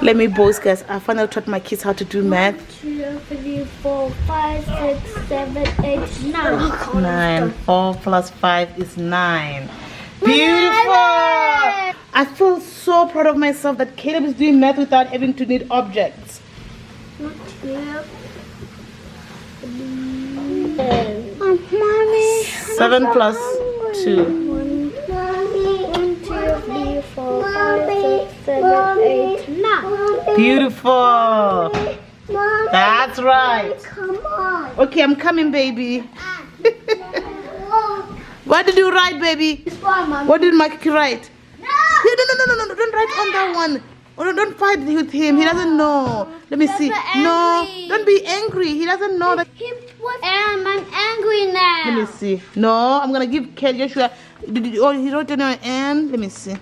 Let me boast, guys. I finally taught my kids how to do math. 1, 2, 3, 4, 5, 6, 7, 8, 9. 9. 4 plus 5 is 9. Beautiful! I feel so proud of myself that Caleb is doing math without having to need objects. 7 plus 2. 1, 2, 3, 4, 5, 6, 7, 8, 9. Beautiful. That's right. Come on. Okay, I'm coming, baby. What did you write, baby? What did Mike write? No, no, don't write on that one. Oh, no, don't fight with him. He doesn't know. Let me see. No, don't be angry. He doesn't know that. I'm angry now. Let me see. No, I'm gonna give Joshua. Oh, he wrote it on N. Let me see.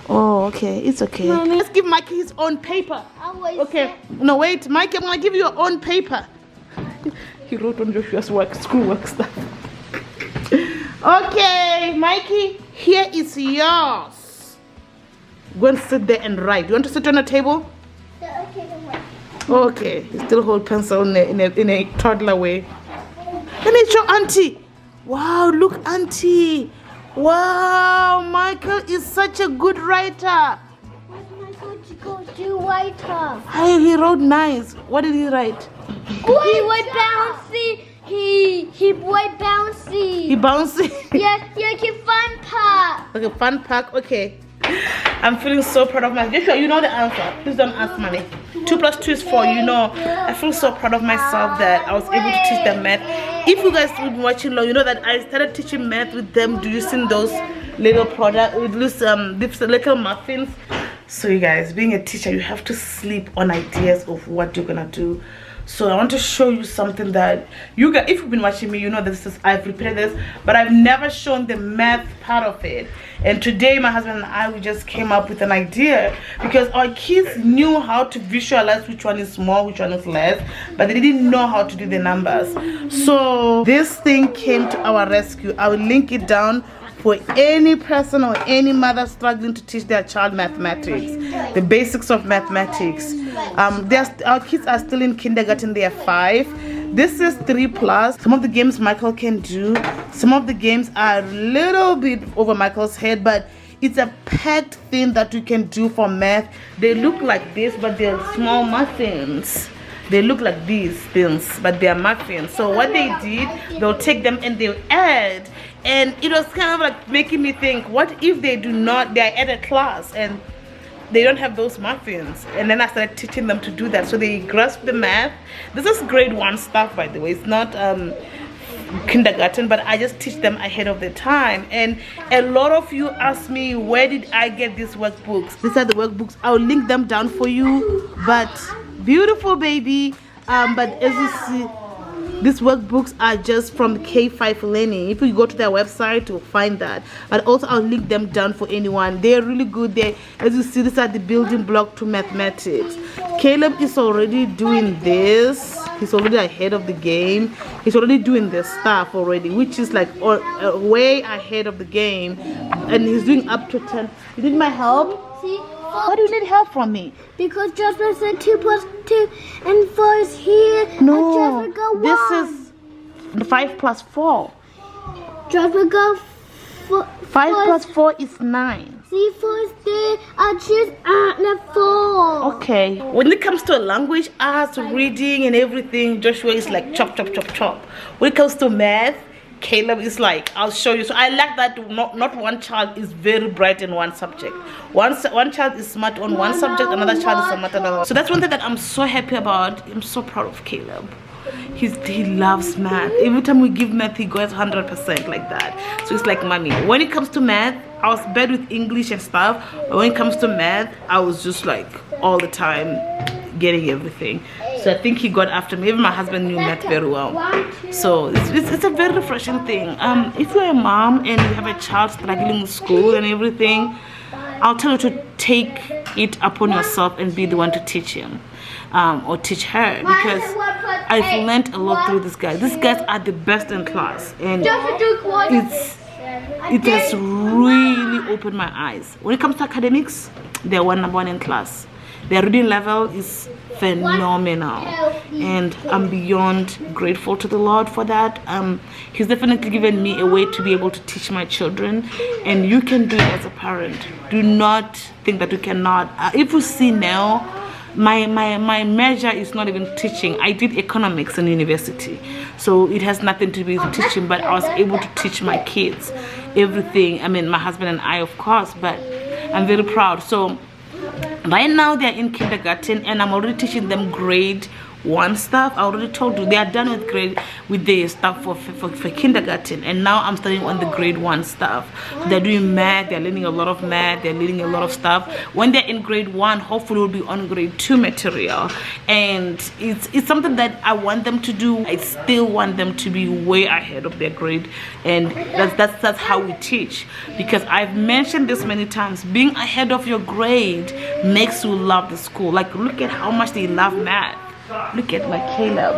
Oh, okay. It's okay. Mommy. Let's give Mikey his own paper. Okay. No, wait, Mikey. I'm gonna give you your own paper. He wrote on Joshua's schoolwork stuff. Okay, Mikey. Here is yours. Go and sit there and write. You want to sit on a table? Okay, don't worry. Okay, you still hold pencil in a toddler way. Let me show Auntie. Wow, look, Auntie. Wow, Michael is such a good writer. What's Michael to go do writer? Hey, he wrote nice. What did he write? He wrote bouncy. He wrote bouncy. He bouncy. Yeah, he fun part. Okay, fun pack. Okay. I'm feeling so proud of myself. Joshua, you know the answer. Please don't ask money. 2 plus 2 is 4. You know, I feel so proud of myself that I was able to teach them math. If you guys have been watching long, you know that I started teaching math with them using those little product, with these little muffins. So you guys, being a teacher, you have to sleep on ideas of what you're gonna do. So I want to show you something that you guys, if you've been watching me, you know this is, I've prepared this, but I've never shown the math part of it. And today my husband and I, we just came up with an idea because our kids knew how to visualize which one is more, which one is less, but they didn't know how to do the numbers. So this thing came to our rescue. I will link it down for any person or any mother struggling to teach their child mathematics, the basics of mathematics. Our kids are still in kindergarten. They are 5. This is 3 plus. Some of the games Michael can do. Some of the games are a little bit over Michael's head, but it's a packed thing that you can do for math. They look like this, but they're small muffins. They look like these things, but they are muffins. So what they did, they'll take them and they'll add. And it was kind of like making me think, what if they do not, they're at a class and they don't have those muffins? And then I started teaching them to do that. So they grasp the math. This is grade 1 stuff, by the way. It's not kindergarten, but I just teach them ahead of the time. And a lot of you ask me, where did I get these workbooks? These are the workbooks. I'll link them down for you. But beautiful, baby. But as you see, these workbooks are just from K5 Learning. If you go to their website, you'll find that. But also, I'll link them down for anyone. They're really good. As you see, these are the building block to mathematics. Caleb is already doing this. He's already ahead of the game. He's already doing this stuff already, which is like way ahead of the game. And he's doing up to 10. You need my help? See? Why do you need help from me? Because Jasper said 2 plus 2 and 4 is here. No, and go this 1. is the 5 plus 4. Jasper go 5 plus 4 is 9. See, 4 is there. I choose 4. Okay. When it comes to a language, arts, reading, and everything, Joshua is like chop, chop, chop, chop. When it comes to math, Caleb is like, I'll show you. So I like that not one child is very bright in one subject. One child is smart on one subject, another child is smart on another. So that's one thing that I'm so happy about. I'm so proud of Caleb. He loves math. Every time we give math, he goes 100% like that. So it's like mommy. When it comes to math, I was bad with English and stuff. But when it comes to math, I was just like all the time getting everything. So I think he got after me. Even my husband knew math very well. So it's a very refreshing thing. If you're a mom and you have a child struggling with school and everything, I'll tell you to take it upon yourself and be the one to teach him or teach her, because I've learned a lot through this guy. These guys are the best in class, and it has really opened my eyes. When it comes to academics, they're number one in class. Their reading level is phenomenal, and I'm beyond grateful to the Lord for that. He's definitely given me a way to be able to teach my children, and you can do it as a parent. Do not think that you cannot. If you see now, my major is not even teaching. I did economics in university, so it has nothing to do with teaching, but I was able to teach my kids everything. I mean, my husband and I, of course, but I'm very proud. So right now they're in kindergarten, and I'm already teaching them grade 1 stuff. I already told you they are done with the stuff for kindergarten, and now I'm starting on the grade 1 stuff. They're doing math, they're learning a lot of math, they're learning a lot of stuff. When they're in grade 1, hopefully we'll be on grade 2 material, and it's something that I want them to do. I still want them to be way ahead of their grade, and that's how we teach, because I've mentioned this many times. Being ahead of your grade makes you love the school. Like, look at how much they love math. Look at my Caleb.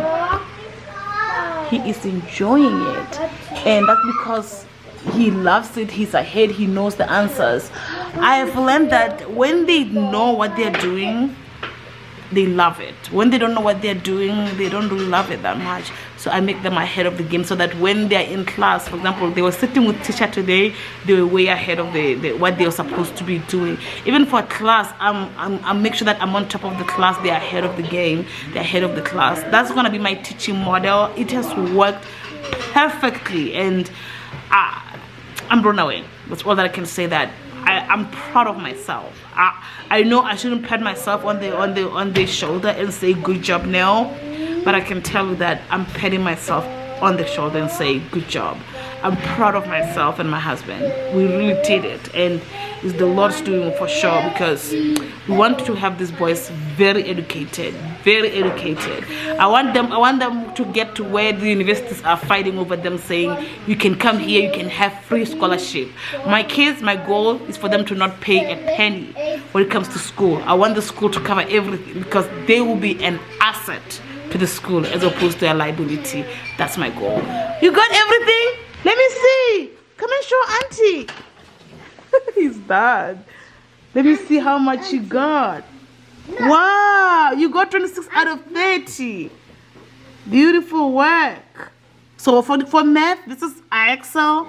He is enjoying it, and that's because he loves it. He's ahead. He knows the answers. I have learned that when they know what they're doing, they love it. When they don't know what they're doing, they don't really love it that much. So I make them ahead of the game, so that when they're in class, for example, they were sitting with teacher today, they were way ahead of what they were supposed to be doing. Even for class, I make sure that I'm on top of the class. They're ahead of the game. They're ahead of the class. That's gonna be my teaching model. It has worked perfectly, and I'm blown away. That's all that I can say. That I'm proud of myself. I know I shouldn't pat myself on the shoulder and say good job now, but I can tell you that I'm patting myself on the shoulder and say good job. I'm proud of myself and my husband. We really did it, and it's the Lord's doing for sure, because we want to have these boys very educated, very educated. I want them to get to where the universities are fighting over them, saying you can come here, you can have free scholarship. My kids, my goal is for them to not pay a penny when it comes to school. I want the school to cover everything, because they will be an asset to the school as opposed to a liability. That's my goal. You got everything? Let me see. Come and show auntie. He's done. Let me see how much you got. Wow, you got 26 out of 30. Beautiful work. So for math, this is IXL.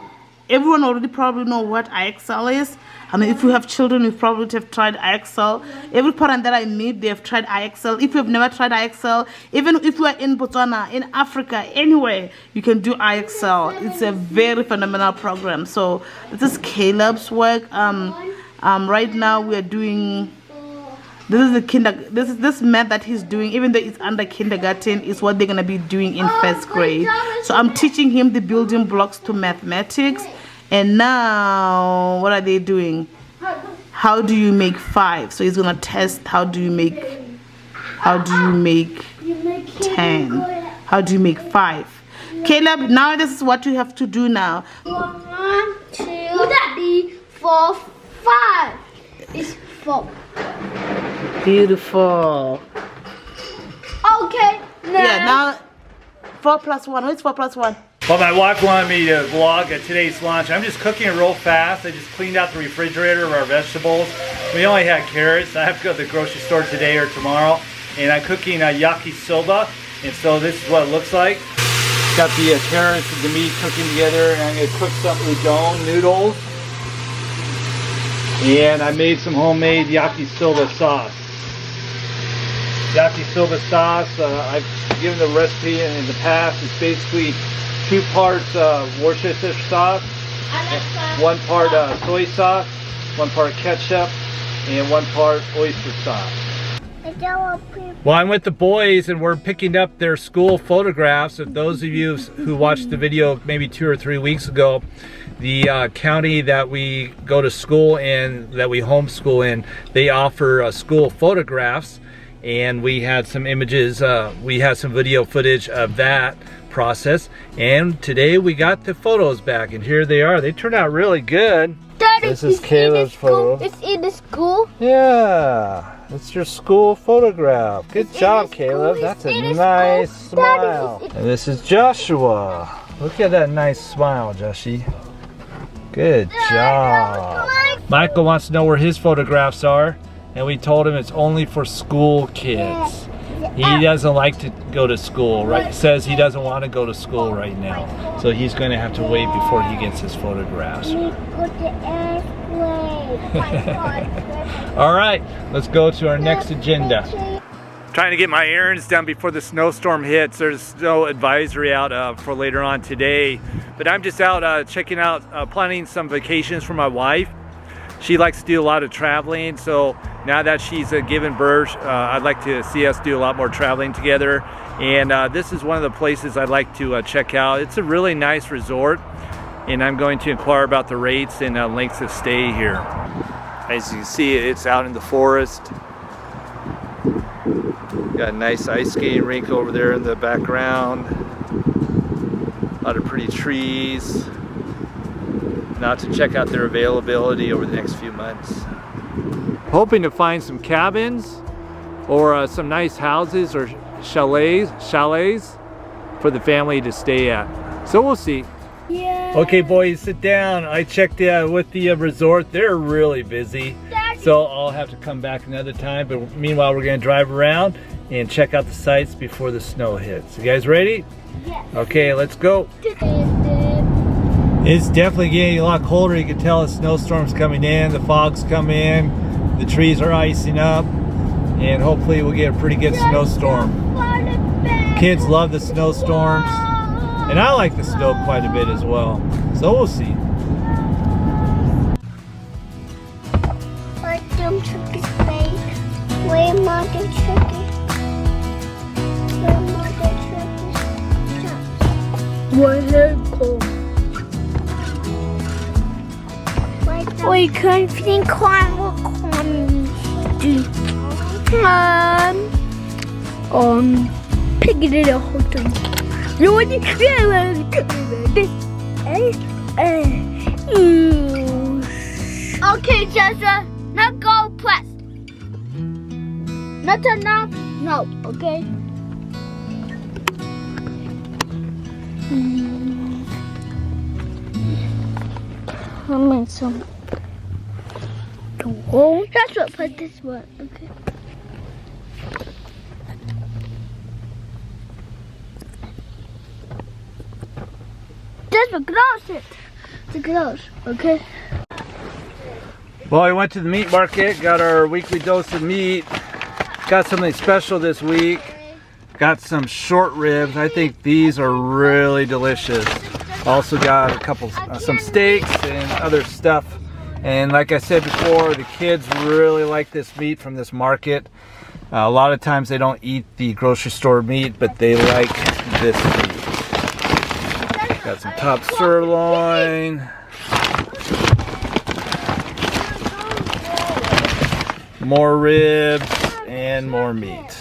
Everyone already probably know what IXL is. I mean, if you have children, you probably have tried IXL. Every parent that I meet, they have tried IXL. If you have never tried IXL, even if you are in Botswana, in Africa, anywhere, you can do IXL. It's a very phenomenal program. So this is Caleb's work. Right now we are doing. This is this math that he's doing, even though it's under kindergarten, is what they're gonna be doing in 1st grade. So I'm teaching him the building blocks to mathematics. And now, what are they doing? How do you make 5? So he's gonna test how do you make 10? How do you make 5? Caleb, now this is what you have to do now. 1, 2, 3, 4, 5. It's 4. Beautiful. Okay. Yeah, now 4 plus 1. What's 4 plus 1? Well, my wife wanted me to vlog today's lunch. I'm just cooking it real fast. I just cleaned out the refrigerator of our vegetables. We only had carrots. I have to go to the grocery store today or tomorrow. And I'm cooking yakisoba. And so this is what it looks like. Got the carrots and the meat cooking together. And I'm going to cook some udon noodles. And I made some homemade yakisoba sauce. Yakisoba sauce, I've given the recipe in the past. It's basically 2 parts Worcestershire sauce, 1 part soy sauce, 1 part ketchup, and 1 part oyster sauce. Well, I'm with the boys and we're picking up their school photographs. If those of you who watched the video maybe 2 or 3 weeks ago, the county that we go to school in, that we homeschool in, they offer school photographs, and we had some images, we had some video footage of that process, and today we got the photos back, and here they are. They turned out really good. Daddy, this is Caleb's photo. It's in the school. Yeah, it's your school photograph. Good job, Caleb. That's a nice smile. And this is Joshua. Look at that nice smile, Joshie. Good job. Michael wants to know where his photographs are, and we told him it's only for school kids. He doesn't like to go to school, right? Says he doesn't want to go to school right now. So he's going to have to wait before he gets his photographs. All right, let's go to our next agenda. Trying to get my errands done before the snowstorm hits. There's no advisory out for later on today, but I'm just out checking out, planning some vacations for my wife. She likes to do a lot of traveling, so now that she's given birth, I'd like to see us do a lot more traveling together. And this is one of the places I'd like to check out. It's a really nice resort, and I'm going to inquire about the rates and lengths of stay here. As you can see, it's out in the forest. Got a nice ice skating rink over there in the background. A lot of pretty trees. Now to check out their availability over the next few months. Hoping to find some cabins or some nice houses or chalets for the family to stay at. So we'll see. Yeah. Okay, boys, sit down. I checked with the resort. They're really busy. So I'll have to come back another time. But meanwhile, we're going to drive around and check out the sites before the snow hits. You guys ready? Yes. Okay, let's go. It's definitely getting a lot colder. You can tell the snowstorm's coming in, the fog's come in, the trees are icing up, and hopefully we'll get a pretty good snowstorm. Kids love the snowstorms, and I like the snow quite a bit as well. So we'll see. Dumb turkey's fake. Way more than turkey. Way more than turkey. What is cool? We can't think picking it a whole thing. You want okay, Jessa. Now go press. Not enough? No, okay? I'll make some. Oh, that's what put this one, okay? Just to close it. To close, okay? Well, we went to the meat market, got our weekly dose of meat, got something special this week, got some short ribs. I think these are really delicious. Also got a couple, some steaks and other stuff. And like I said before, the kids really like this meat from this market. A lot of times they don't eat the grocery store meat, but they like this meat. Got some top sirloin. More ribs and more meat.